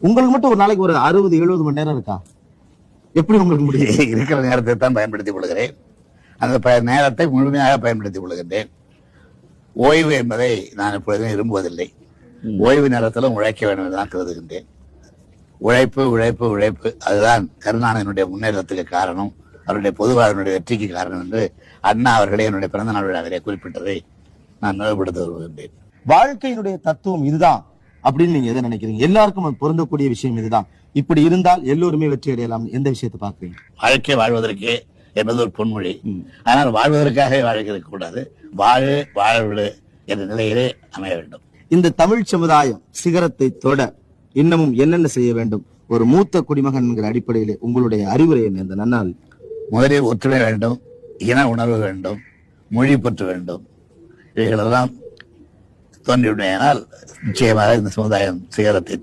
உங்களுக்கு மட்டும் ஒரு நாளைக்கு ஒரு 60-70 மணி நேரம் இருக்கா? எப்படி உங்களுக்கு முடியும்? இருக்கிற நேரத்தை தான் பயன்படுத்திக் கொள்கிறேன். அந்த நேரத்தை முழுமையாக பயன்படுத்திக் கொள்கின்றேன். ஓய்வு என்பதை நான் எப்பொழுதுமே விரும்புவதில்லை. ஓய்வு நேரத்திலும் உழைக்க வேண்டும் என்று தான் கருதுகின்றேன். உழைப்பு உழைப்பு உழைப்பு, அதுதான் கருணாநிதியினுடைய முன்னேற்றத்துக்கு காரணம், அவருடைய பொதுவாழ்வினுடைய வெற்றிக்கு காரணம் என்று அண்ணா அவர்களே என்னுடைய பிறந்த நாள் விழாவிலே குறிப்பிட்டதை நான் நினைவுபடுத்த விரும்புகின்றேன். வாழ்க்கையினுடைய தத்துவம் இதுதான் அப்படின்னு நீங்க எதை நினைக்கிறீங்க? எல்லாருக்கும் பொருந்தக்கூடிய விஷயம் இதுதான், இப்படி இருந்தால் எல்லோருமே வெற்றி அடையலாம், எந்த விஷயத்தை பாக்குறீங்க? வாழ்க்கை வாழ்வதற்கு என்பது ஒரு பொன்மொழி. ஆனால் வாழ்வதற்காக வாழ்க்க கூடாது, வாழ்விடு என்ற நிலையிலே அமைய வேண்டும். இந்த தமிழ் சமுதாயம் சிகரத்தை தொட இன்னமும் என்னென்ன செய்ய வேண்டும்? ஒரு மூத்த குடிமகன் என்கிற அடிப்படையிலே உங்களுடைய அறிவுரை என்ன இந்த நன்னாள்? முதலில் ஒற்றுமை வேண்டும், இன உணர்வு வேண்டும், மொழி பற்று வேண்டும். இவைகளெல்லாம் தோன்றிவிடையானால் நிச்சயமாக இந்த சமுதாயம் சிகரத்தை